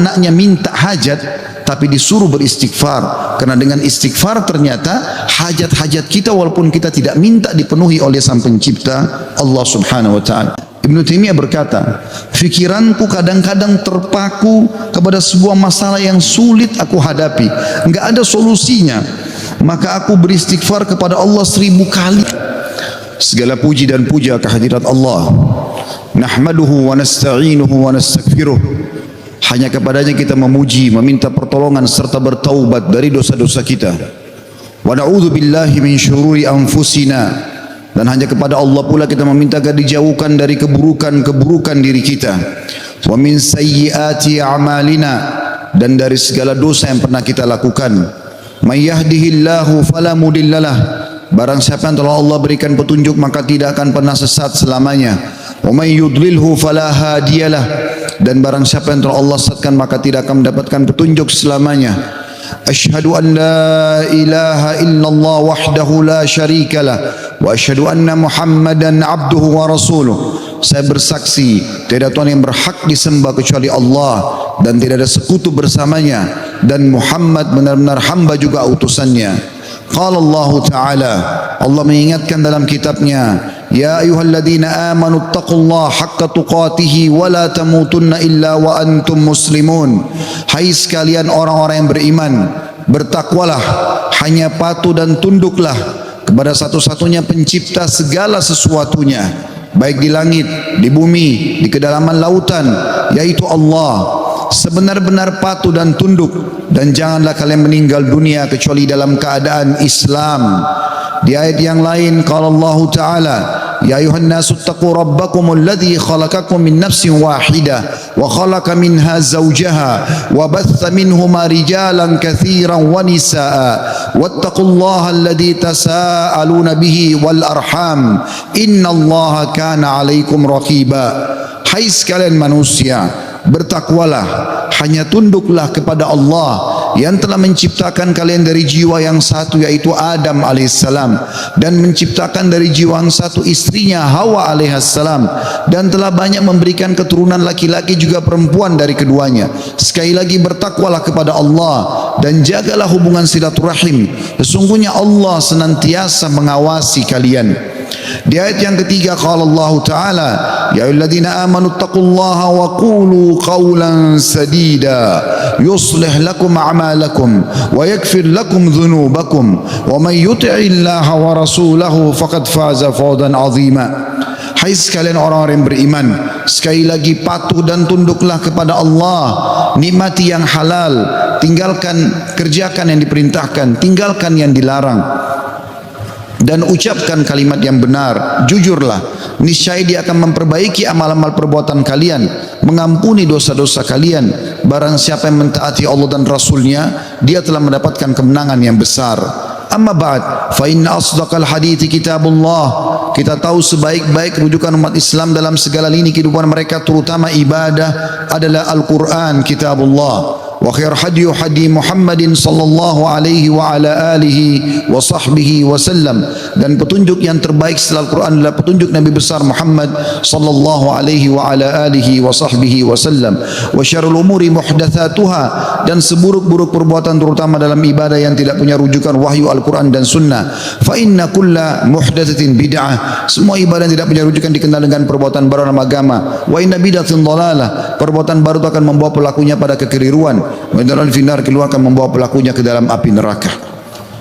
anaknya minta hajat tapi disuruh beristighfar, karena dengan istighfar ternyata hajat-hajat kita walaupun kita tidak minta dipenuhi oleh Sang Pencipta Allah Subhanahu wa taala. Ibnu Taimiyah berkata, fikiranku kadang-kadang terpaku kepada sebuah masalah yang sulit aku hadapi, enggak ada solusinya, maka aku beristighfar kepada Allah 1000 kali. Segala puji dan puja kehadirat Allah. Nahmaduhu wa nasta'inuhu wa nastaghfiruh. Hanya kepadanya kita memuji, meminta pertolongan serta bertaubat dari dosa-dosa kita. Wa na'udzu billahi min syururi anfusina. Dan hanya kepada Allah pula kita meminta agar dijauhkan dari keburukan-keburukan diri kita. Wa min sayyiati a'malina, dan dari segala dosa yang pernah kita lakukan. May yahdihillahu fala mudhillalah, barang siapa yang telah Allah berikan petunjuk maka tidak akan pernah sesat selamanya. Wa may yudlilhu fala hadiyalah, dan barang siapa yang telah Allah sesatkan maka tidak akan mendapatkan petunjuk selamanya. Asyhadu an la ilaha illallah wahdahu la syarikalah wa asyhadu anna Muhammadan abduhu wa rasuluh. Saya bersaksi tiada Tuhan yang berhak disembah kecuali Allah dan tidak ada sekutu bersamanya, dan Muhammad benar-benar hamba juga utusannya. Qala Allah Ta'ala, Allah mengingatkan dalam kitabnya, ya ayyuhalladzina amanu taqullaha haqqa tuqatih wa la tamutunna illa wa antum muslimun. Hai sekalian orang-orang yang beriman, bertakwalah, hanya patuh dan tunduklah kepada satu-satunya pencipta segala sesuatunya, baik di langit, di bumi, di kedalaman lautan, yaitu Allah. Sebenar-benar patuh dan tunduk, dan janganlah kalian meninggal dunia kecuali dalam keadaan Islam. Di ayat yang lain qala Allah Ta'ala, ya ayuhan nasu taqu rabbakum alladhi khalaqakum min nafsin wahidah wa khalaqa minha zawjaha wa batha minhuma rijalan katsiran wa nisaa wattaqullaha alladhi tasaaluna bihi wal arham innallaha kana 'alaikum raqiba. Hai sekalian manusia, bertakwalah, hanya tunduklah kepada Allah yang telah menciptakan kalian dari jiwa yang satu yaitu Adam alaihissalam, dan menciptakan dari jiwa yang satu istrinya Hawa alaihissalam, dan telah banyak memberikan keturunan laki-laki juga perempuan dari keduanya. Sekali lagi bertakwalah kepada Allah dan jagalah hubungan silaturahim, sesungguhnya Allah senantiasa mengawasi kalian. Di ayat yang ketiga qala Allah Ta'ala, ya ayyuhalladzina amanu taqullaha wa qulu qawlan sadida yuslih lakum a'malakum wa yaghfir lakum dhunubakum wa may yuti'illaha wa rasulahu faqad faza fawzan 'azima. Hai sekalian orang-orang yang beriman, sekali lagi patuh dan tunduklah kepada Allah, nikmati yang halal, tinggalkan, kerjakan yang diperintahkan, tinggalkan yang dilarang, dan ucapkan kalimat yang benar, jujurlah, niscaya Dia akan memperbaiki amal-amal perbuatan kalian, mengampuni dosa-dosa kalian. Barang siapa yang mentaati Allah dan Rasulnya, dia telah mendapatkan kemenangan yang besar. Amma ba'd, fa inna asdaqal hadithi kitabullah. Kita tahu sebaik-baik rujukan umat Islam dalam segala lini kehidupan mereka, terutama ibadah, adalah Al-Quran, kitabullah. Wa khair hadiyu hadi Muhammadin sallallahu alaihi wa ala alihi wa sahbihi wa sallam, dan petunjuk yang terbaik setelah Al-Quran adalah petunjuk Nabi besar Muhammad sallallahu alaihi wa ala alihi wa sahbihi wa sallam. Wa syarrul umuri muhdatsatuha, dan seburuk-buruk perbuatan terutama dalam ibadah yang tidak punya rujukan wahyu Al-Quran dan sunnah. Fa inna kulla muhdatsatin bid'ah, semua ibadah yang tidak punya rujukan dikenal dengan perbuatan baru dalam agama. Wa inna bid'atin dhalalah, perbuatan baru itu akan membawa pelakunya pada kekeliruan. Mendalam finar, keluar akan membawa pelakunya ke dalam api neraka.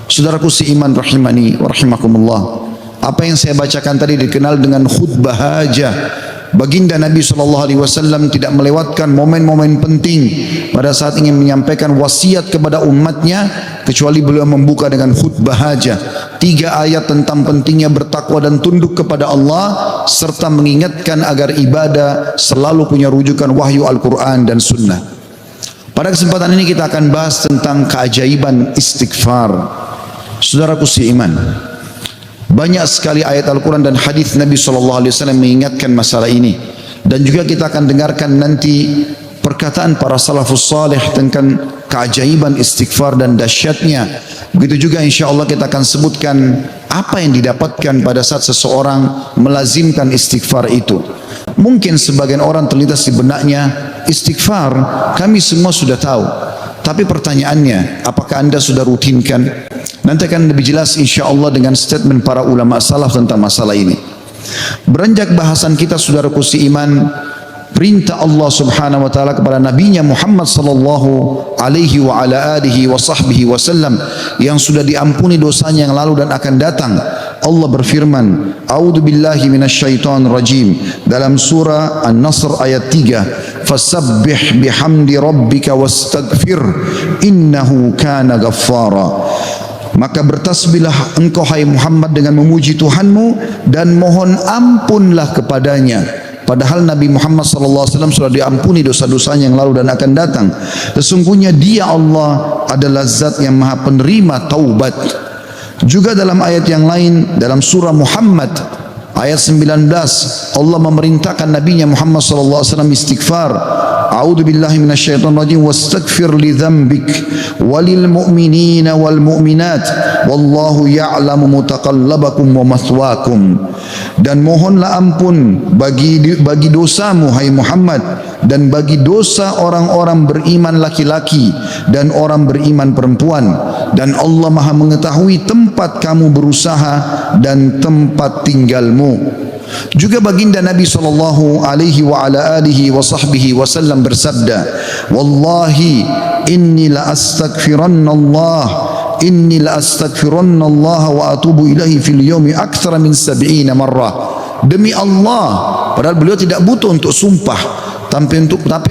Saudaraku seiman rahimani wa rahimakumullah, apa yang saya bacakan tadi dikenal dengan khutbah hajah. Baginda Nabi SAW tidak melewatkan momen-momen penting pada saat ingin menyampaikan wasiat kepada umatnya kecuali beliau membuka dengan khutbah hajah. 3 ayat tentang pentingnya bertakwa dan tunduk kepada Allah, serta mengingatkan agar ibadah selalu punya rujukan wahyu Al-Quran dan sunnah. Pada kesempatan ini kita akan bahas tentang keajaiban istighfar. Saudaraku seiman, banyak sekali ayat Al-Quran dan hadis Nabi SAW mengingatkan masalah ini, dan juga kita akan dengarkan nanti perkataan para salafus salih tentang keajaiban istighfar dan dahsyatnya. Begitu juga insya Allah kita akan sebutkan apa yang didapatkan pada saat seseorang melazimkan istighfar itu. Mungkin sebagian orang terlintas di benaknya, istighfar kami semua sudah tahu. Tapi pertanyaannya, apakah anda sudah rutinkan? Nanti akan lebih jelas insyaAllah dengan statement para ulama salaf tentang masalah ini. Beranjak bahasan kita saudaraku seiman, perintah Allah subhanahu wa ta'ala kepada nabinya Muhammad sallallahu alaihi wa ala alihi wa sahbihi wasallam yang sudah diampuni dosanya yang lalu dan akan datang. Allah berfirman, A'udzu billahi minasyaitonir rajim dalam surah An-Nasr ayat 3, fasabbih bihamdi rabbika wastaghfir innahu kana ghaffara. Maka bertasbihlah engkau hai Muhammad dengan memuji Tuhanmu dan mohon ampunlah kepadanya. Padahal Nabi Muhammad sallallahu alaihi wasallam sudah diampuni dosa-dosanya yang lalu dan akan datang. Sesungguhnya Dia Allah adalah zat yang Maha penerima taubat. Juga dalam ayat yang lain dalam surah Muhammad ayat 19 Allah memerintahkan nabinya Muhammad sallallahu alaihi wasallam istighfar. A'udzu billahi minasyaitonir rajim wastaghfir li dzambik walil mu'minina wal mu'minat wallahu ya'lamu mutaqallabakum wa mathwaakum. Dan mohonlah ampun bagi dosamu hai Muhammad dan bagi dosa orang-orang beriman laki-laki dan orang beriman perempuan, dan Allah Maha mengetahui tempat kamu berusaha dan tempat tinggalmu. Juga baginda Nabi sallallahu alaihi wa ala alihi wa sahbihi wasallam bersabda, wallahi inni la astaghfirannallah wa atubu ilaihi fil yawmi aktsara min 70 marrah. Demi Allah, padahal beliau tidak butuh untuk sumpah, tapi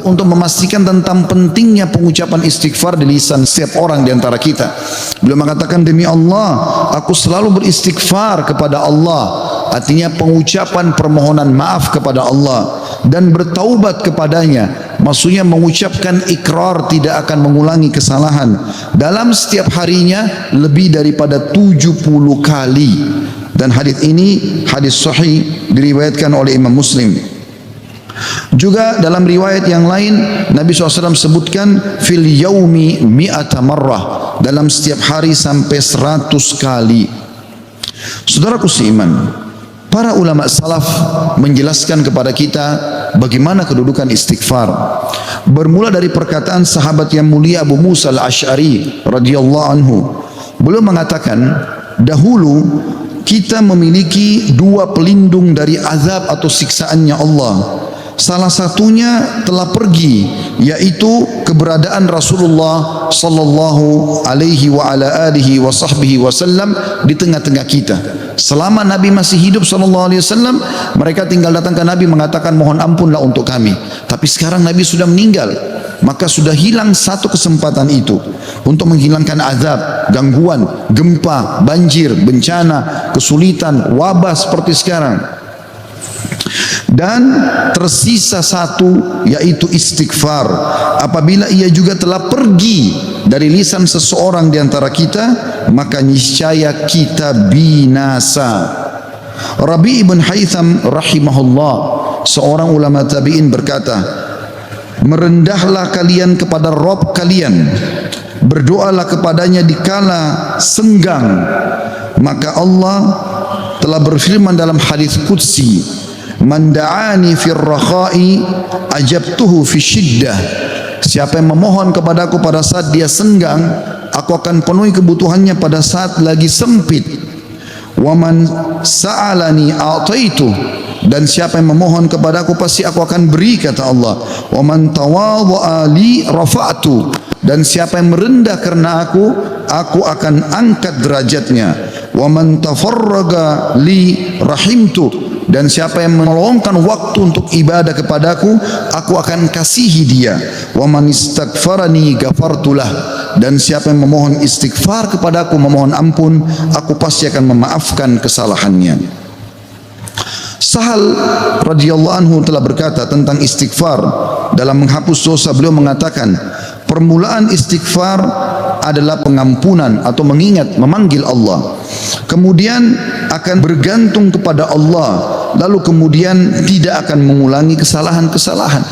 untuk memastikan tentang pentingnya pengucapan istighfar di lisan setiap orang di antara kita. Beliau mengatakan, demi Allah, aku selalu beristighfar kepada Allah. Artinya pengucapan permohonan maaf kepada Allah dan bertaubat kepadanya. Maksudnya mengucapkan ikrar tidak akan mengulangi kesalahan dalam setiap harinya lebih daripada 70 kali. Dan hadis ini hadis sahih diriwayatkan oleh Imam Muslim. Juga dalam riwayat yang lain Nabi SAW sebutkan fil yaumi mi'ata marrah, dalam setiap hari sampai 100 kali. Saudaraku seiman, para ulama salaf menjelaskan kepada kita bagaimana kedudukan istighfar. Bermula dari perkataan sahabat yang mulia Abu Musa al-Ash'ari radhiyallahu anhu. Beliau mengatakan, dahulu kita memiliki dua pelindung dari azab atau siksaannya Allah. Salah satunya telah pergi, yaitu keberadaan Rasulullah sallallahu alaihi wa ala alihi wa sahbihi wasallam di tengah-tengah kita. Selama Nabi masih hidup sallallahu alaihi wasallam, mereka tinggal datang ke Nabi mengatakan mohon ampunlah untuk kami. Tapi sekarang Nabi sudah meninggal, maka sudah hilang satu kesempatan itu untuk menghilangkan azab, gangguan, gempa, banjir, bencana, kesulitan, wabah seperti sekarang. Dan tersisa satu, yaitu istighfar. Apabila ia juga telah pergi dari lisan seseorang di antara kita, maka niscaya kita binasa. Rabi' ibn Haytham rahimahullah, seorang ulama tabi'in berkata, merendahlah kalian kepada Rabb kalian, berdoalah kepadanya dikala senggang, maka Allah telah berfirman dalam hadis qudsi, man da'ani fir rakha'i ajabtuhu fi syiddah. Siapa yang memohon kepadaku pada saat dia senggang, aku akan penuhi kebutuhannya pada saat lagi sempit. Wa man sa'alani a'taitu, dan siapa yang memohon kepadaku pasti aku akan beri, kata Allah. Wa man tawadha'a li rafa'tu, dan siapa yang merendah karena aku akan angkat derajatnya. Wa man tafarraga li rahimtu, dan siapa yang meluangkan waktu untuk ibadah kepadaku, aku akan kasihi dia. Wa man istaghfarani ghafartulah, dan siapa yang memohon istighfar kepadaku, memohon ampun, aku pasti akan memaafkan kesalahannya. Sahal radhiyallahu anhu telah berkata tentang istighfar dalam menghapus dosa. Beliau mengatakan, permulaan istighfar adalah pengampunan atau mengingat, memanggil Allah, kemudian akan bergantung kepada Allah, lalu kemudian tidak akan mengulangi kesalahan-kesalahan.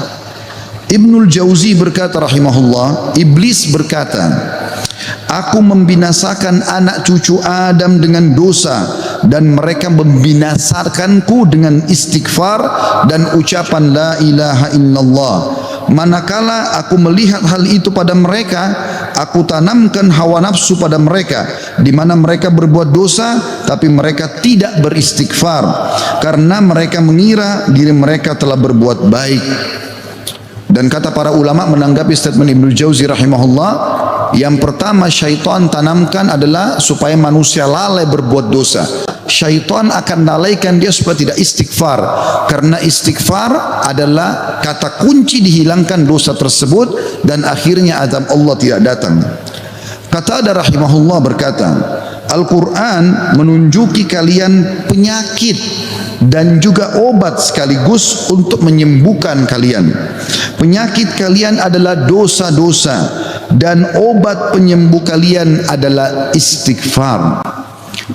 Ibnul Jauzi berkata rahimahullah, iblis berkata, aku membinasakan anak cucu Adam dengan dosa, dan mereka membinasakanku dengan istighfar dan ucapan la ilaha illallah. manakala aku melihat hal itu pada mereka, aku tanamkan hawa nafsu pada mereka, di mana mereka berbuat dosa tapi mereka tidak beristighfar karena mereka mengira diri mereka telah berbuat baik. Dan kata para ulama menanggapi statement Ibnu Jauzi rahimahullah, yang pertama syaitan tanamkan adalah supaya manusia lalai berbuat dosa. Syaitan akan lalaikan dia supaya tidak istighfar, karena istighfar adalah kata kunci dihilangkan dosa tersebut dan akhirnya azab Allah tidak datang. Qatadah rahimahullah berkata, Al-Quran menunjuki kalian penyakit dan juga obat sekaligus untuk menyembuhkan kalian. Penyakit kalian adalah dosa-dosa dan obat penyembuh kalian adalah istighfar.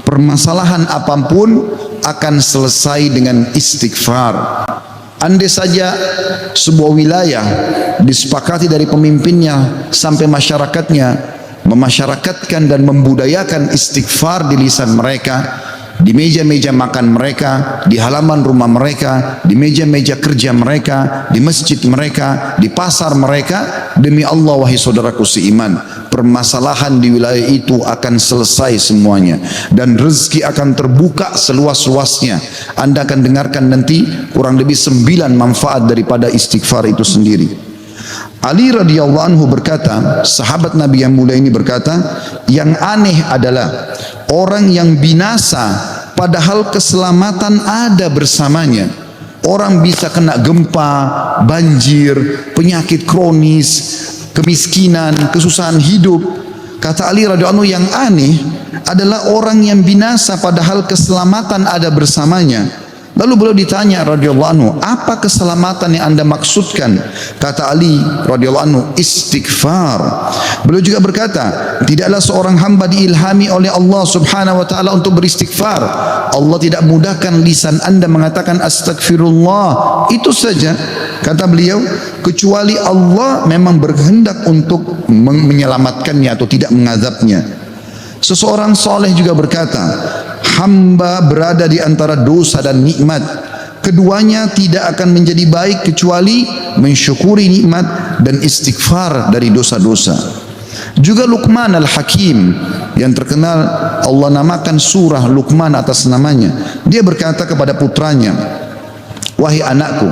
Permasalahan apapun akan selesai dengan istighfar. Andai saja sebuah wilayah disepakati dari pemimpinnya sampai masyarakatnya memasyarakatkan dan membudayakan istighfar di lisan mereka, di meja-meja makan mereka, di halaman rumah mereka, di meja-meja kerja mereka, di masjid mereka, di pasar mereka, demi Allah wahai saudaraku seiman, permasalahan di wilayah itu akan selesai semuanya dan rezeki akan terbuka seluas-luasnya. Anda akan dengarkan nanti kurang lebih 9 manfaat daripada istighfar itu sendiri. Ali radhiyallahu anhu berkata, sahabat Nabi yang mulia ini berkata, yang aneh adalah orang yang binasa padahal keselamatan ada bersamanya. Orang bisa kena gempa, banjir, penyakit kronis, kemiskinan, kesusahan hidup. Kata Ali radhiyallahu anhu, yang aneh adalah orang yang binasa padahal keselamatan ada bersamanya. Lalu beliau ditanya radhiyallahu anhu, apa keselamatan yang Anda maksudkan? Kata Ali radhiyallahu anhu, istighfar. Beliau juga berkata, tidaklah seorang hamba diilhami oleh Allah subhanahu wa ta'ala untuk beristighfar. Allah tidak mudahkan lisan Anda mengatakan astagfirullah, itu saja. Kata beliau, kecuali Allah memang berkehendak untuk menyelamatkannya atau tidak mengazabnya. Seseorang soleh juga berkata, hamba berada di antara dosa dan nikmat. Keduanya tidak akan menjadi baik kecuali mensyukuri nikmat dan istighfar dari dosa-dosa. Juga Luqman Al-Hakim yang terkenal Allah namakan surah Luqman atas namanya. Dia berkata kepada putranya, wahai anakku,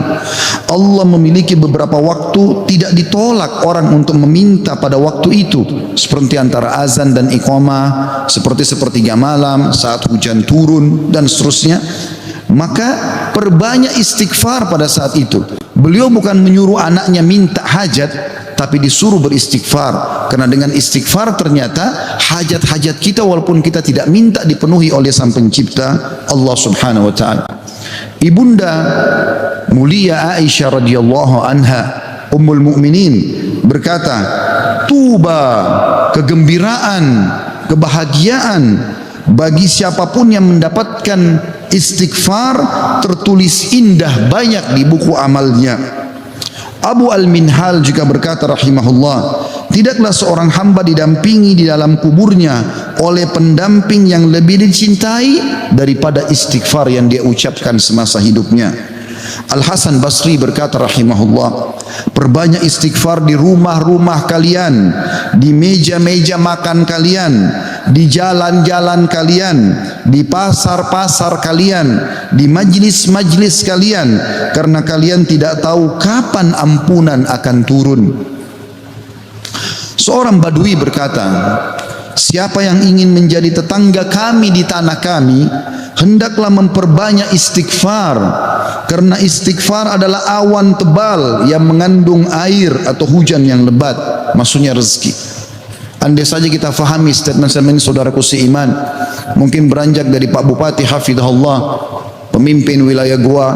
Allah memiliki beberapa waktu tidak ditolak orang untuk meminta pada waktu itu, seperti antara azan dan iqamah, seperti sepertiga malam, saat hujan turun dan seterusnya. Maka perbanyak istighfar pada saat itu. Beliau bukan menyuruh anaknya minta hajat, tapi disuruh beristighfar, karena dengan istighfar ternyata hajat-hajat kita walaupun kita tidak minta dipenuhi oleh Sang Pencipta Allah Subhanahu wa taala. Ibunda mulia Aisyah radhiyallahu anha, Ummul Mukminin, berkata, tuba, kegembiraan, kebahagiaan bagi siapapun yang mendapatkan istighfar tertulis indah banyak di buku amalnya. Abu Al-Minhal juga berkata rahimahullah, tidaklah seorang hamba didampingi di dalam kuburnya oleh pendamping yang lebih dicintai daripada istighfar yang dia ucapkan semasa hidupnya. Al-Hasan Basri berkata rahimahullah, perbanyak istighfar di rumah-rumah kalian, di meja-meja makan kalian, di jalan-jalan kalian, di pasar-pasar kalian, di majlis-majlis kalian, karena kalian tidak tahu kapan ampunan akan turun. Seorang Badui berkata, siapa yang ingin menjadi tetangga kami di tanah kami, hendaklah memperbanyak istighfar, karena istighfar adalah awan tebal yang mengandung air atau hujan yang lebat, maksudnya rezeki. Andai saja kita fahami statement-statement ini saudaraku seiman, mungkin beranjak dari Pak Bupati hafizahullah, pemimpin wilayah Goa,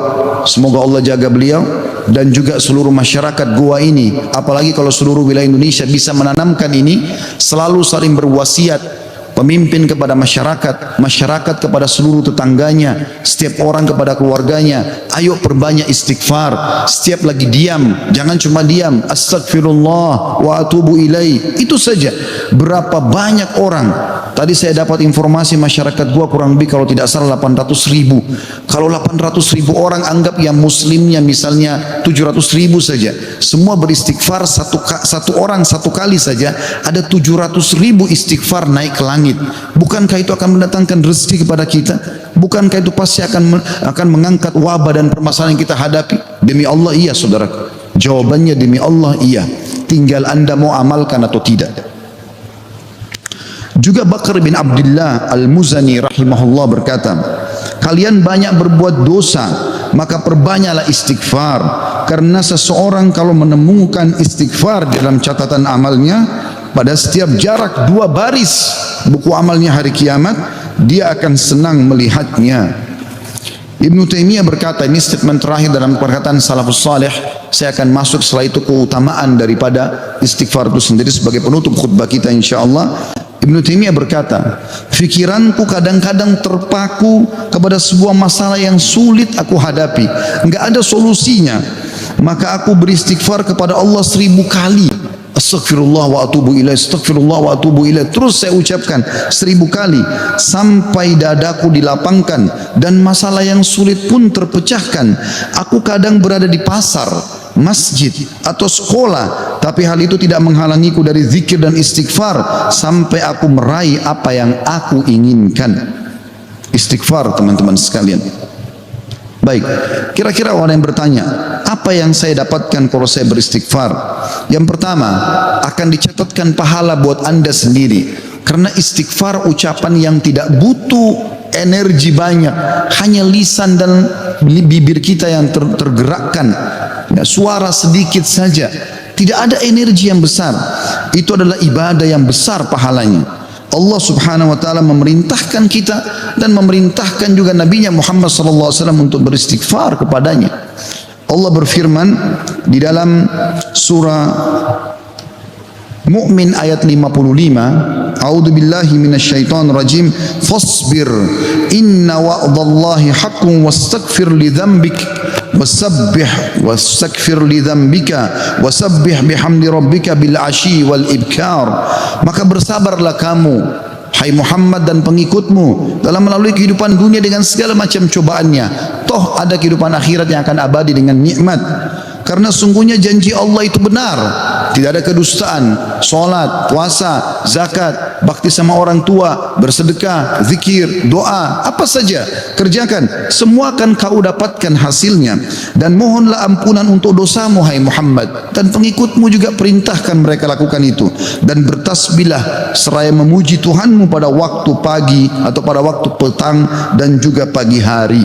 semoga Allah jaga beliau, dan juga seluruh masyarakat Goa ini, apalagi kalau seluruh wilayah Indonesia bisa menanamkan ini, selalu saling berwasiat, pemimpin kepada masyarakat, masyarakat kepada seluruh tetangganya, setiap orang kepada keluarganya, ayo perbanyak istighfar. Setiap lagi diam, jangan cuma diam, astagfirullah wa atubu ilaih, itu saja. Berapa banyak orang Tadi saya dapat informasi masyarakat gua kurang lebih kalau tidak salah 800.000. Kalau 800.000 orang anggap yang muslimnya misalnya 700.000 saja, semua beristighfar satu orang satu kali saja, ada 700.000 istighfar naik ke langit. Bukankah itu akan mendatangkan rezeki kepada kita? Bukankah itu pasti akan mengangkat wabah dan permasalahan yang kita hadapi? Demi Allah iya saudara. Jawabannya demi Allah iya. Tinggal anda mau amalkan atau tidak. Juga Bakar bin Abdullah Al-Muzani rahimahullah berkata, kalian banyak berbuat dosa, maka perbanyaklah istighfar. Karena seseorang kalau menemukan istighfar dalam catatan amalnya, pada setiap jarak 2 baris buku amalnya hari kiamat, dia akan senang melihatnya. Ibnu Taimiyah berkata, ini statement terakhir dalam perkataan salafus salih. Saya akan masuk setelah itu keutamaan daripada istighfar itu sendiri sebagai penutup khutbah kita insyaallah. Ibnu Taimiyah berkata, fikiranku kadang-kadang terpaku kepada sebuah masalah yang sulit aku hadapi, enggak ada solusinya, maka aku beristighfar kepada Allah 1000 kali. Astaghfirullah wa atubu ilaih, astaghfirullah wa atubu ilaih. Terus saya ucapkan 1000 kali sampai dadaku dilapangkan dan masalah yang sulit pun terpecahkan. Aku kadang berada di pasar, masjid atau sekolah, tapi hal itu tidak menghalangiku dari zikir dan istighfar sampai aku meraih apa yang aku inginkan. Istighfar teman-teman sekalian. Baik, kira-kira orang yang bertanya, apa yang saya dapatkan kalau saya beristighfar? Yang pertama, akan dicatatkan pahala buat anda sendiri. Karena istighfar ucapan yang tidak butuh energi banyak, hanya lisan dan bibir kita yang tergerakkan, ya, suara sedikit saja, tidak ada energi yang besar. Itu adalah ibadah yang besar pahalanya. Allah subhanahu wa ta'ala memerintahkan kita dan memerintahkan juga Nabinya Muhammad sallallahu alaihi wasallam untuk beristighfar kepadanya. Allah berfirman di dalam surah Mu'min ayat 55, A'udzu billahi minasyaitonir rajim, fasbir inna wa'dallahi haqqun wastaghfir li dzambik wastaghfir li dzambika wasabbih bihamdi rabbika bil asyi wal ibkar. Maka bersabarlah kamu hai Muhammad dan pengikutmu dalam melalui kehidupan dunia dengan segala macam cobaannya. Toh ada kehidupan akhirat yang akan abadi dengan nikmat. Karena sungguhnya janji Allah itu benar, tidak ada kedustaan. Salat, puasa, zakat, bakti sama orang tua, bersedekah, zikir, doa, apa saja kerjakan, semua akan kau dapatkan hasilnya. Dan mohonlah ampunan untuk dosamu hai Muhammad, dan pengikutmu juga perintahkan mereka lakukan itu. Dan bertasbihlah seraya memuji Tuhanmu pada waktu pagi atau pada waktu petang dan juga pagi hari.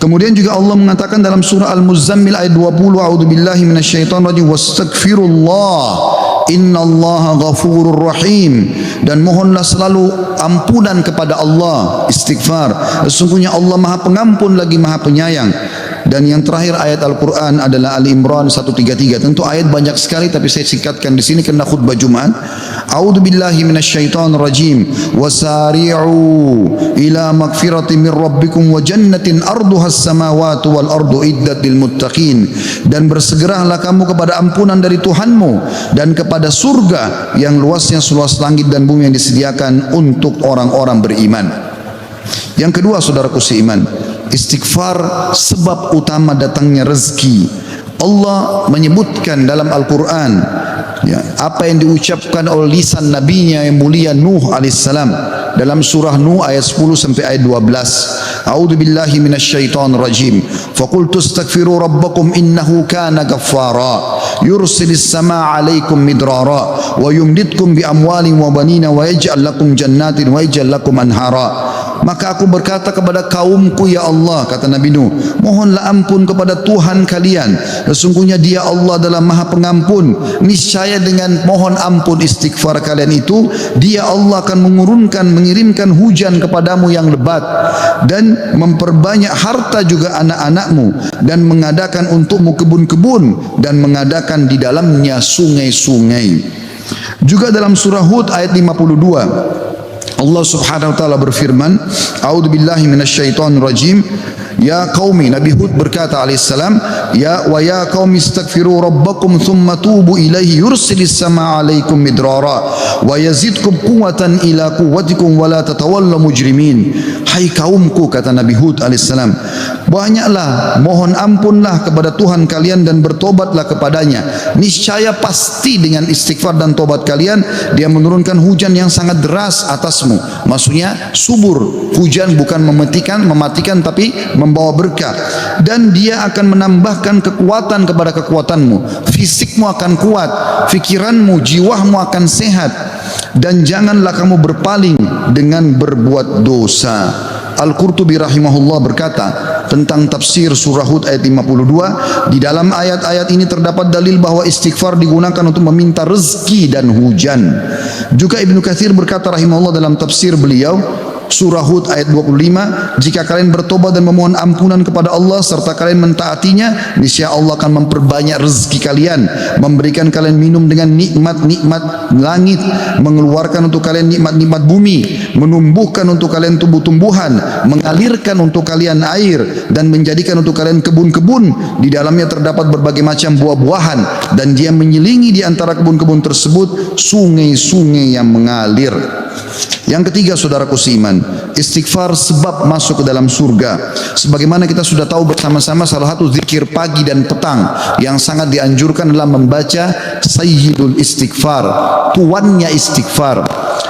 Kemudian juga Allah mengatakan dalam surah Al-Muzammil ayat 20, a'udzubillahi minasyaitonir rajim, wastaghfirullah innallaha ghafurur rahim. Dan mohonlah selalu ampunan kepada Allah, istighfar. Sesungguhnya Allah Maha Pengampun lagi Maha Penyayang. Dan yang terakhir ayat Al-Quran adalah Al-Imran 133. Tentu ayat banyak sekali tapi saya singkatkan di sini karena khutbah Jumat. A'udzubillahi minasyaitonir rajim. Wasari'u ila magfiratin min rabbikum wa jannatin arduhas samawati wal ardu iddat lil muttaqin. Dan bersegeralah kamu kepada ampunan dari Tuhanmu dan kepada surga yang luasnya seluas langit dan bumi yang disediakan untuk orang-orang beriman. Yang kedua saudaraku seiman, istighfar sebab utama datangnya rezeki. Allah menyebutkan dalam Al-Quran, ya, apa yang diucapkan oleh lisan nabinya yang mulia Nuh alaihissalam dalam surah Nuh ayat 10 sampai ayat 12. A'udzu billahi minasyaitonir rajim. Faqultu astaghfiru rabbakum innahu kana ghaffara yursilis samaa 'alaikum midrara wa yumditkum bi amwalin wa banina wa yaj'al lakum jannatin wa yaj'al lakum anhara. Maka aku berkata kepada kaumku, ya Allah, kata Nabi Nuh, mohonlah ampun kepada Tuhan kalian. Sesungguhnya Dia Allah adalah Maha Pengampun. Niscaya dengan mohon ampun istighfar kalian itu, Dia Allah akan mengirimkan hujan kepadamu yang lebat dan memperbanyak harta juga anak-anakmu dan mengadakan untukmu kebun-kebun dan mengadakan di dalamnya sungai-sungai. Juga dalam surah Hud ayat 52, Allah Subhanahu wa taala berfirman, A'udzubillahi minasyaitonir rajim. Ya qaumi, Nabi Hud berkata alaihissalam, ya qaumi istaghfiru rabbakum thumma tubu ilaihi yursilis samaa alaikum midrara wa yazidkum quwwatan ila quwwatikum wa la tatawallaw mujrimin. Hai kaumku, kata Nabi Hud alaihissalam, banyaklah mohon ampunlah kepada Tuhan kalian dan bertobatlah kepadanya. Niscaya pasti dengan istighfar dan tobat kalian Dia menurunkan hujan yang sangat deras atasmu. Maksudnya subur. Hujan bukan mematikan tapi membawa berkah. Dan Dia akan menambahkan kekuatan kepada kekuatanmu. Fisikmu akan kuat, fikiranmu, jiwamu akan sehat. Dan janganlah kamu berpaling dengan berbuat dosa. Al-Qurtubi rahimahullah berkata tentang tafsir surah Hud ayat 52, di dalam ayat-ayat ini terdapat dalil bahwa istighfar digunakan untuk meminta rezeki dan hujan. Juga Ibnu Katsir berkata rahimahullah dalam tafsir beliau surah Hud ayat 25, jika kalian bertobat dan memohon ampunan kepada Allah serta kalian mentaatinya, niscaya Allah akan memperbanyak rezeki kalian, memberikan kalian minum dengan nikmat-nikmat langit, mengeluarkan untuk kalian nikmat-nikmat bumi, menumbuhkan untuk kalian tumbuh-tumbuhan, mengalirkan untuk kalian air, dan menjadikan untuk kalian kebun-kebun. Di dalamnya terdapat berbagai macam buah-buahan, dan Dia menyelingi di antara kebun-kebun tersebut sungai-sungai yang mengalir. Yang ketiga, saudaraku seiman, istighfar sebab masuk ke dalam surga. Sebagaimana kita sudah tahu bersama-sama, salah satu zikir pagi dan petang yang sangat dianjurkan adalah membaca Sayyidul Istighfar, tuannya istighfar,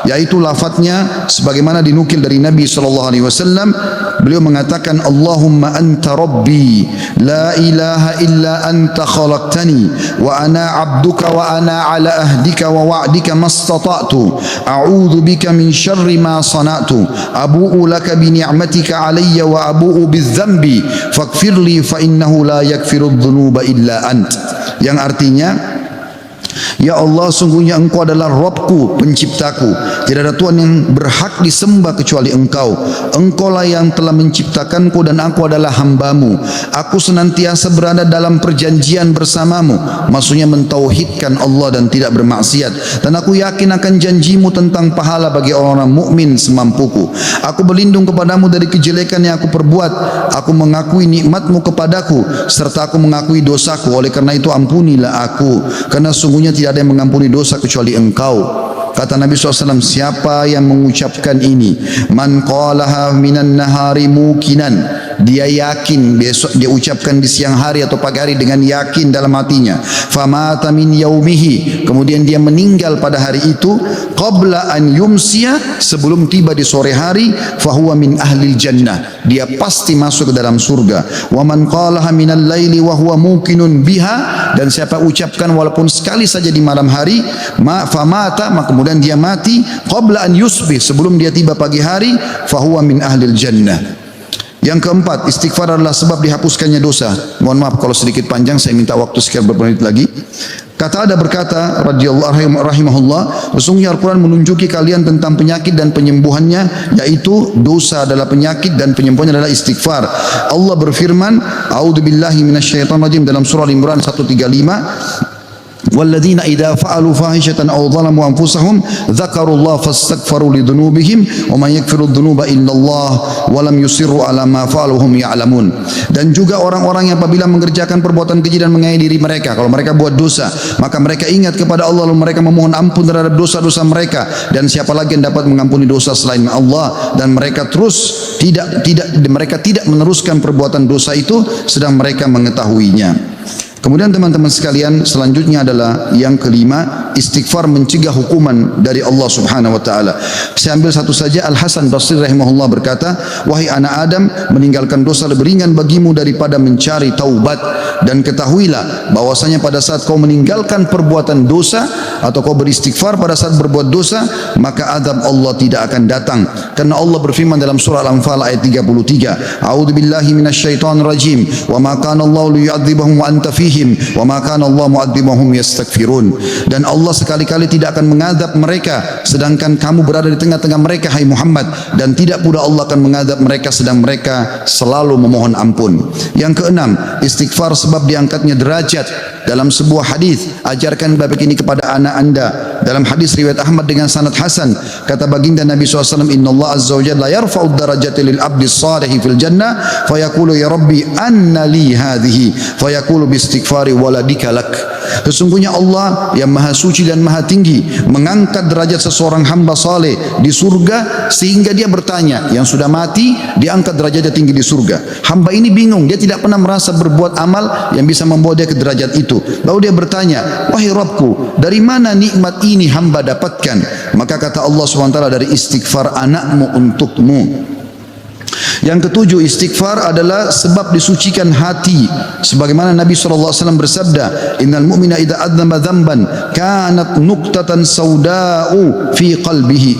yaitu lafadznya sebagaimana dinukil dari Nabi SAW. Beliau mengatakan, Allahumma anta rabbi la ilaha illa anta khalaqtani wa ana abduka wa ana ala ahdika wa wa'dika mastata'tu a'udhu bika min syarri ma sana'tu abu'u laka bi ni'matika alayya wa abu'u bidzambi faghfirli fa innahu la yaghfiru dhunuba illa ant. Yang artinya, ya Allah, sungguhnya Engkau adalah Rabbku, penciptaku. Tidak ada Tuhan yang berhak disembah kecuali Engkau. Engkaulah yang telah menciptakanku dan aku adalah hambamu. Aku senantiasa berada dalam perjanjian bersamamu. Maksudnya mentauhidkan Allah dan tidak bermaksiat. Dan aku yakin akan janjimu tentang pahala bagi orang-orang mukmin semampuku. Aku berlindung kepadamu dari kejelekan yang aku perbuat. Aku mengakui nikmatmu kepadaku serta aku mengakui dosaku. Oleh karena itu ampunilah aku, karena sungguhnya tidak ada yang mengampuni dosa kecuali Engkau. Kata Nabi SAW, siapa yang mengucapkan ini, man qalaha minan nahari mukinan, dia yakin, besok dia ucapkan di siang hari atau pagi hari dengan yakin dalam hatinya, famata min yaumihi, kemudian dia meninggal pada hari itu, qabla an yumsiya, sebelum tiba di sore hari, fahuwa min ahlil jannah, dia pasti masuk ke dalam surga. Wa man qalaha minal laili wa huwa mukinun biha, dan siapa ucapkan walaupun sekali saja di malam hari, famata, maka kemudian dia mati, qabla an yusbih, sebelum dia tiba pagi hari, fahuwa min ahlil jannah. Yang keempat, istighfar adalah sebab dihapuskannya dosa. Mohon maaf kalau sedikit panjang, saya minta waktu sekian beberapa menit lagi. Kata ada berkata radhiyallahu rahimahullah, sesungguhnya Al-Quran menunjuki kalian tentang penyakit dan penyembuhannya, yaitu dosa adalah penyakit dan penyembuhannya adalah istighfar. Allah berfirman, a'udzubillahi minasyaitonir rajim, dalam surah Al-Imran 135, walladzina idza fa'alu fahishatan aw zalamu anfusahum dzakarullaha fastaghfaru lidzunubihim wa man yaghfiru dzunuba illallah wa lam yusirru ala ma fa'alu hum ya'lamun. Dan juga orang-orang yang apabila mengerjakan perbuatan keji dan menganiaya diri mereka, kalau mereka buat dosa, maka mereka ingat kepada Allah lalu mereka memohon ampun terhadap dosa-dosa mereka, dan siapa lagi yang dapat mengampuni dosa selain Allah, dan mereka terus mereka tidak meneruskan perbuatan dosa itu sedang mereka mengetahuinya. Kemudian teman-teman sekalian, selanjutnya adalah yang kelima, istighfar mencegah hukuman dari Allah Subhanahu wa taala. Saya ambil satu saja. Al Hasan Basri rahimahullah berkata, wahai anak Adam, meninggalkan dosa lebih ringan bagimu daripada mencari taubat, dan ketahuilah bahwasanya pada saat kau meninggalkan perbuatan dosa atau kau beristighfar pada saat berbuat dosa, maka azab Allah tidak akan datang. Karena Allah berfirman dalam surah Al-Anfal ayat 33, a'udzubillahi minasyaitonir rajim, wa ma kana Allahu liyu'adzibahum wa anta fihim wa ma kana Allah mu'adzibahum yastaghfirun. Dan Allah sekali-kali tidak akan mengadab mereka sedangkan kamu berada di tengah-tengah mereka, hai Muhammad, dan tidak pula Allah akan mengadab mereka sedang mereka selalu memohon ampun. Yang keenam, istighfar sebab diangkatnya derajat dalam sebuah hadis, ajarkan bab ini kepada anak anda. Dalam hadis riwayat Ahmad dengan sanad hasan, kata baginda Nabi SAW, Inna Allah Azza wa Jalla yarfa'ud darajati lil abdi salihi fil jannah fayaqulu ya Rabbi anna li hadhihi fayaqulu bi istighfari waladika lak. Sesungguhnya Allah yang maha suci dan maha tinggi mengangkat derajat seseorang hamba saleh di surga sehingga dia bertanya, yang sudah mati diangkat derajatnya tinggi di surga. Hamba ini bingung, dia tidak pernah merasa berbuat amal yang bisa membawa dia ke derajat itu. Lalu dia bertanya, wahai Rabbku, dari mana nikmat ini hamba dapatkan? Maka kata Allah SWT, dari istighfar anakmu untukmu. Yang ketujuh, istighfar adalah sebab disucikan hati. Sebagaimana Nabi SAW bersabda, Innal mu'mina idha adzamba dzamban kanat nuqtatan sauda'u fi qalbihi.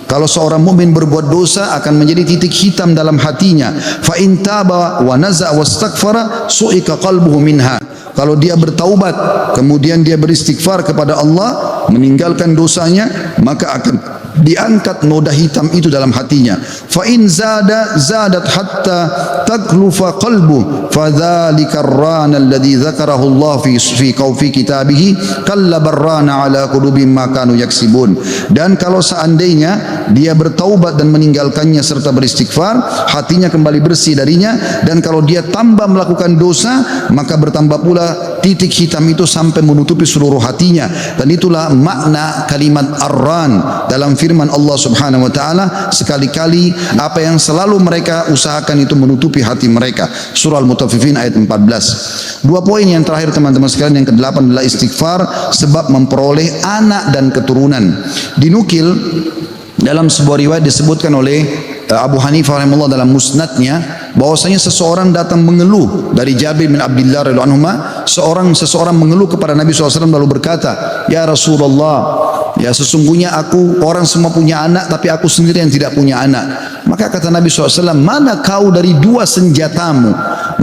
Kalau seorang mukmin berbuat dosa akan menjadi titik hitam dalam hatinya. Fa in taba wa naza wastaghfara su'ika qalbuhu minha. Kalau dia bertaubat kemudian dia beristighfar kepada Allah, meninggalkan dosanya, maka akan diangkat noda hitam itu dalam hatinya. Fa in zadat hatta taklufa qalbu fadzalika ar-rana alladhi dzakarahu Allah fi kitabih kalla barrana ala qulubihim ma kanu yaksibun. Dan kalau seandainya dia bertaubat dan meninggalkannya serta beristighfar, hatinya kembali bersih darinya, dan kalau dia tambah melakukan dosa, maka bertambah pula titik hitam itu sampai menutupi seluruh hatinya. Dan itulah makna kalimat ar-ran dalam firman Allah Subhanahu wa taala, sekali-kali apa yang selalu mereka usahakan itu menutupi hati mereka. Surah Al-Mutaffifin ayat 14. Dua poin yang terakhir teman-teman sekalian, yang ke-8 adalah istighfar sebab memperoleh anak dan keturunan. Dinukil dalam sebuah riwayat disebutkan oleh Abu Hanifah rahimahullah dalam musnadnya, bahwasanya seseorang datang mengeluh dari Jabir bin Abdullah radhiyallahu anhu, seseorang mengeluh kepada Nabi SAW lalu berkata, ya Rasulullah, ya sesungguhnya aku, orang semua punya anak tapi aku sendiri yang tidak punya anak. Maka kata Nabi SAW, mana kau dari dua senjatamu,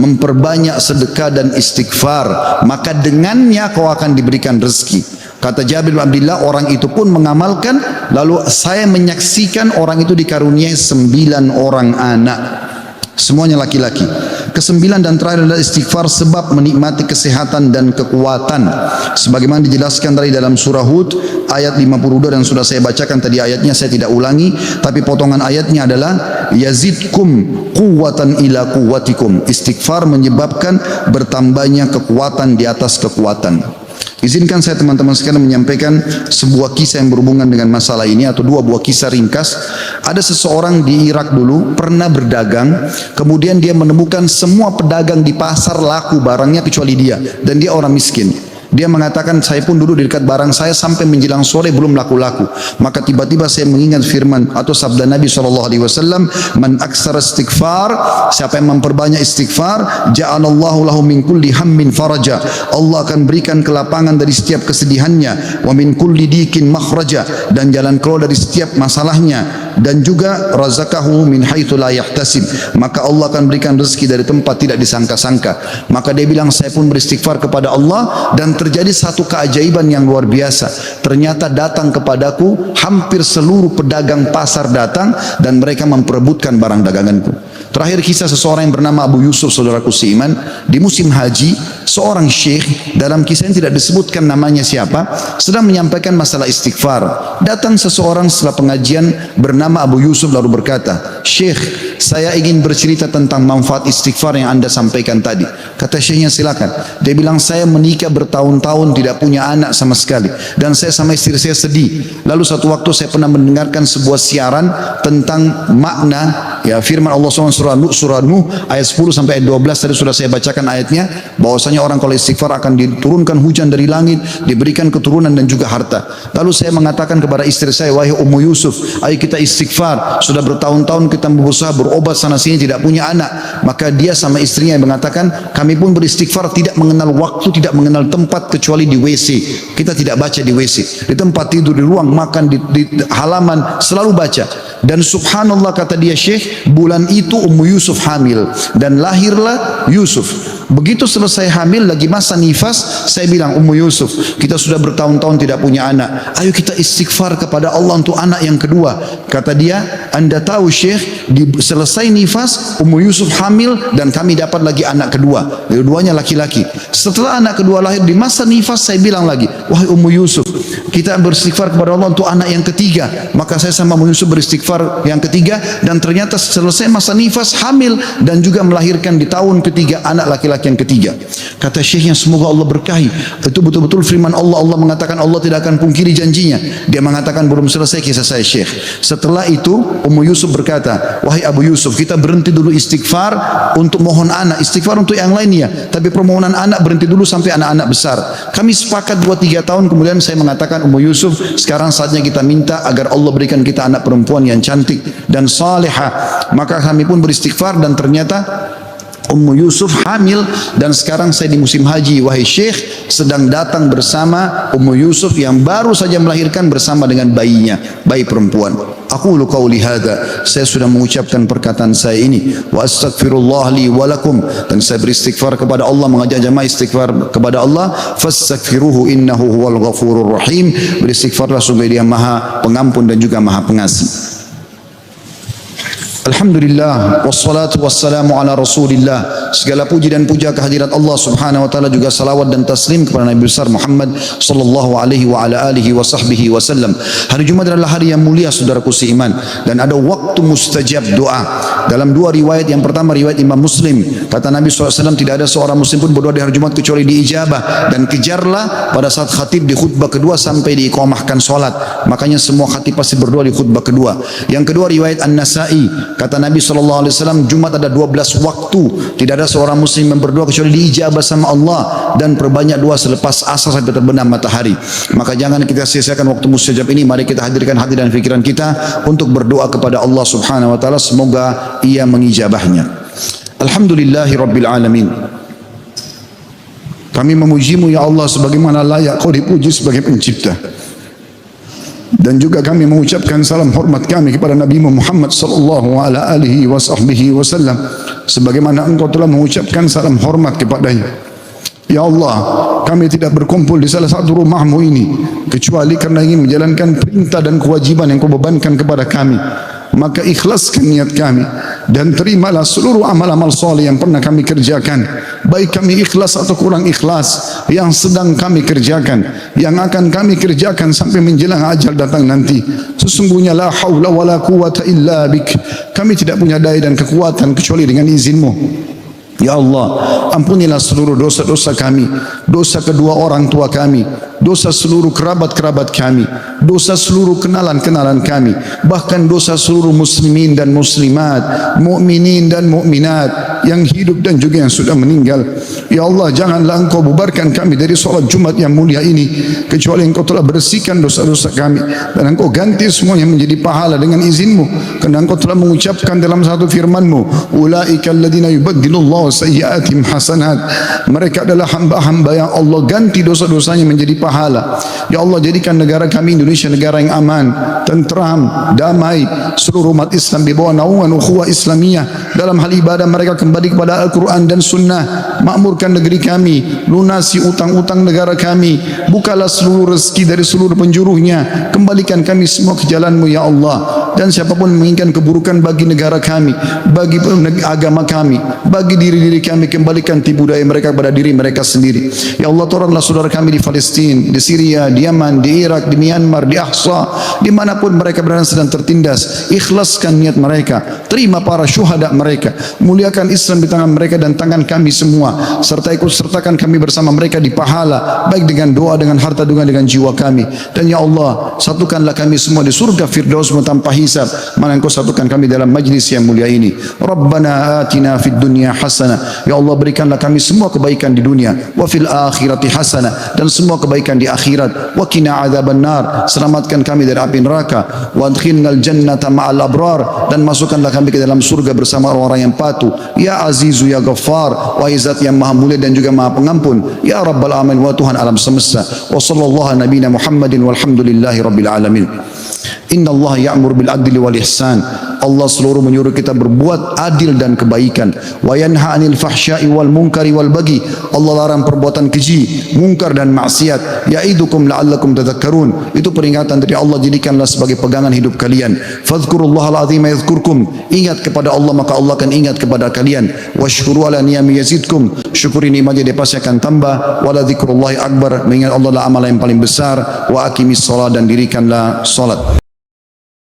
memperbanyak sedekah dan istighfar, maka dengannya kau akan diberikan rezeki. Kata Jabir bin Abdullah, orang itu pun mengamalkan, lalu saya menyaksikan orang itu dikaruniai 9 orang anak, semuanya laki-laki. Kesembilan dan terakhir adalah istighfar sebab menikmati kesehatan dan kekuatan. Sebagaimana dijelaskan dari dalam surah Hud ayat 52, dan sudah saya bacakan tadi ayatnya, saya tidak ulangi, tapi potongan ayatnya adalah yazidkum quwwatan ila quwwatikum. Istighfar menyebabkan bertambahnya kekuatan di atas kekuatan. Izinkan saya teman-teman sekalian menyampaikan sebuah kisah yang berhubungan dengan masalah ini, atau dua buah kisah ringkas. Ada seseorang di Irak dulu pernah berdagang, kemudian dia menemukan semua pedagang di pasar laku barangnya kecuali dia, dan dia orang miskin. Dia mengatakan, saya pun duduk di dekat barang saya sampai menjelang sore belum laku-laku. Maka tiba-tiba saya mengingat firman atau sabda Nabi SAW, man aksara istighfar, siapa yang memperbanyak istighfar, ja'alallahu lahu min kulli hammin faraja, Allah akan berikan kelapangan dari setiap kesedihannya, wa min kulli dikin makhraja, dan jalan keluar dari setiap masalahnya, dan juga razaqahu min haitsu la yahtasib, maka Allah akan berikan rezeki dari tempat tidak disangka-sangka. Maka dia bilang, saya pun beristighfar kepada Allah, dan terjadi satu keajaiban yang luar biasa. Ternyata datang kepadaku hampir seluruh pedagang pasar datang, dan mereka memperebutkan barang daganganku. Terakhir kisah seseorang yang bernama Abu Yusuf, saudaraku seiman, di musim haji, seorang syekh, dalam kisah yang tidak disebutkan namanya siapa, sedang menyampaikan masalah istighfar. Datang seseorang setelah pengajian bernama Abu Yusuf lalu berkata, Syekh, saya ingin bercerita tentang manfaat istighfar yang anda sampaikan tadi. Kata syekhnya, silakan. Dia bilang, saya menikah bertahun-tahun tidak punya anak sama sekali, dan saya sama istri saya sedih. Lalu satu waktu saya pernah mendengarkan sebuah siaran tentang makna firman Allah SWT surah Nuh ayat 10 sampai ayat 12, tadi sudah saya bacakan ayatnya, bahwasanya orang kalau istighfar akan diturunkan hujan dari langit, diberikan keturunan dan juga harta. Lalu saya mengatakan kepada istri saya, wahai Ummu Yusuf, ayo kita istighfar, sudah bertahun-tahun kita berusaha berobat sana sini tidak punya anak. Maka dia sama istrinya yang mengatakan, kami pun beristighfar tidak mengenal waktu, tidak mengenal tempat kecuali di WC. Kita tidak baca di WC, di tempat tidur, di ruang makan, di halaman, selalu baca. Dan subhanallah, kata dia, Syekh, bulan itu Ummu Yusuf hamil dan lahirlah Yusuf. Begitu selesai hamil lagi masa nifas, saya bilang, Ummu Yusuf, kita sudah bertahun-tahun tidak punya anak, ayo kita istighfar kepada Allah untuk anak yang kedua. Kata dia, Anda tahu Syekh, selesai nifas Ummu Yusuf hamil dan kami dapat lagi anak kedua, dua-duanya laki-laki. Setelah anak kedua lahir di masa nifas, saya bilang lagi, wahai Ummu Yusuf, kita beristighfar kepada Allah untuk anak yang ketiga. Maka saya sama Ummu Yusuf beristighfar yang ketiga, dan ternyata selesai masa nifas hamil dan juga melahirkan di tahun ketiga anak laki-laki yang ketiga. Kata Syekhnya, semoga Allah berkahi. Itu betul-betul firman Allah. Allah mengatakan Allah tidak akan pungkiri janjinya. Dia mengatakan belum selesai kisah saya Syekh. Setelah itu Ummu Yusuf berkata, wahai Abu Yusuf, kita berhenti dulu istighfar untuk mohon anak, istighfar untuk yang lainnya, tapi permohonan anak berhenti dulu sampai anak-anak besar. Kami sepakat 2-3 tahun, kemudian saya mengatakan, Ummu Yusuf, sekarang saatnya kita minta agar Allah berikan kita anak perempuan yang cantik dan salihah. Maka kami pun beristighfar, dan ternyata Ummu Yusuf hamil, dan sekarang saya di musim haji, wahai Syekh, sedang datang bersama Ummu Yusuf yang baru saja melahirkan bersama dengan bayinya, bayi perempuan. Aqulu qauli hadza, saya sudah mengucapkan perkataan saya ini, wa astaghfirullah li wa lakum, dan saya beristighfar kepada Allah, mengajak jamaah istighfar kepada Allah, fastaghfiruhu innahu huwal ghafurur rahim. Beristighfarlah sungguh Dia Maha Pengampun dan juga Maha Pengasih. Alhamdulillah, wassalatu wassalamu ala Rasulillah. Segala puji dan puja kehadirat Allah Subhanahu wa taala, juga salawat dan taslim kepada Nabi besar Muhammad sallallahu alaihi wa ala alihi wa sahbihi wasallam. Hari Jumat adalah hari yang mulia saudaraku seiman, dan ada waktu mustajab doa. Dalam dua riwayat, yang pertama riwayat Imam Muslim, kata Nabi SAW, tidak ada seorang muslim pun berdoa di hari Jumat kecuali diijabah, dan kejarlah pada saat khatib di khutbah kedua sampai diiqamahkan solat. Makanya semua khatib pasti berdoa di khutbah kedua. Yang kedua riwayat An-Nasai, kata Nabi SAW, Jumat ada 12 waktu, tidak ada seorang muslim yang berdoa kecuali diijabah sama Allah, dan perbanyak doa selepas asar sampai terbenam matahari. Maka jangan kita sia-siakan waktu mustajab ini. Mari kita hadirkan hati dan fikiran kita untuk berdoa kepada Allah Subhanahu wa taala, semoga Ia mengijabahnya. Alhamdulillahi Rabbil Alamin. Kami memuji-Mu ya Allah sebagaimana layak Kau dipuji sebagai pencipta. Dan juga kami mengucapkan salam hormat kami kepada Nabi Muhammad sallallahu alaihi wasallam, sebagaimana Engkau telah mengucapkan salam hormat kepadanya. Ya Allah, kami tidak berkumpul di salah satu rumah-Mu ini kecuali karena ingin menjalankan perintah dan kewajiban yang Kau bebankan kepada kami. Maka ikhlaskan niat kami, dan terimalah seluruh amal-amal soleh yang pernah kami kerjakan, baik kami ikhlas atau kurang ikhlas, yang sedang kami kerjakan, yang akan kami kerjakan sampai menjelang ajal datang nanti. Sesungguhnya la haula wala quwata illa bik, kami tidak punya daya dan kekuatan kecuali dengan izin-Mu. Ya Allah, ampunilah seluruh dosa-dosa kami, dosa kedua orang tua kami, dosa seluruh kerabat-kerabat kami, dosa seluruh kenalan-kenalan kami, bahkan dosa seluruh muslimin dan muslimat, mukminin dan mukminat yang hidup dan juga yang sudah meninggal. Ya Allah, janganlah Engkau bubarkan kami dari solat Jumat yang mulia ini kecuali Engkau telah bersihkan dosa-dosa kami, dan Engkau ganti semuanya menjadi pahala dengan izin-Mu, karena Engkau telah mengucapkan dalam satu firman-Mu, ulaika alladhina yubaddilullahu sayyi'atihim hasanat. Mereka adalah hamba-hamba yang Allah ganti dosa-dosanya menjadi pahala. Ya Allah, jadikan negara kami Indonesia negara yang aman, tentram, damai. Seluruh umat Islam di bawah naungan ukhuwah Islamiyah. Dalam hal ibadah mereka kembali kepada Al-Quran dan Sunnah. Makmurkan negeri kami, lunasi utang-utang negara kami, bukalah seluruh rezeki dari seluruh penjuruhnya. Kembalikan kami semua ke jalan-Mu ya Allah. Dan siapapun menginginkan keburukan bagi negara kami, bagi agama kami, bagi diri kami, kembalikan tipu daya mereka kepada diri mereka sendiri. Ya Allah, tolonglah saudara kami di Palestina, di Syria, di Yaman, di Irak, di Myanmar, di Ahsa, dimanapun mereka berada sedang tertindas. Ikhlaskan niat mereka, terima para syuhada mereka, muliakan Islam di tangan mereka dan tangan kami semua, serta ikut sertakan kami bersama mereka di pahala, baik dengan doa, dengan harta, dengan jiwa kami. Dan ya Allah, satukanlah kami semua di surga Firdaus-Mu tanpa hisab, mana Engkau satukan kami dalam majlis yang mulia ini. Rabbana atina fid dunya hasanah, ya Allah berikanlah kami semua kebaikan di dunia, wa fil akhirati hasanah, dan semua kebaikan di akhirat, wa qina adzabannar, selamatkan kami dari api neraka, wa adkhilnal jannata ma'al abrar, dan masukkanlah kami ke dalam surga bersama orang-orang yang patuh. Ya Azizu ya Ghaffar, wa Izzat yang maha mulia dan juga maha pengampun. Ya Rabbal alamin, wa Tuhan alam semesta. Wa sallallahu nabiyina Muhammadin walhamdulillahi rabbil alamin. Inna Allah ya'mur bil adli wal ihsan Allah seluruh menyuruh kita berbuat adil dan kebaikan. Wa yanha 'anil fahsya'i wal munkari wal baghi. Allah larang perbuatan keji, mungkar dan maksiat. Ya'idukum la'allakum tadhakkarun. Itu peringatan dari Allah, jadikanlah sebagai pegangan hidup kalian. Fadhkurullahal 'azima yadhkurkum. Ingat kepada Allah maka Allah akan ingat kepada kalian. Washkuru ala niyami yazidkum. Syukuri nikmatnya dia pasti akan tambah. Wala dzikrullahi akbar. Mengingat Allah adalah amalan yang paling besar. Wa aqimis shalah, dan dirikanlah salat.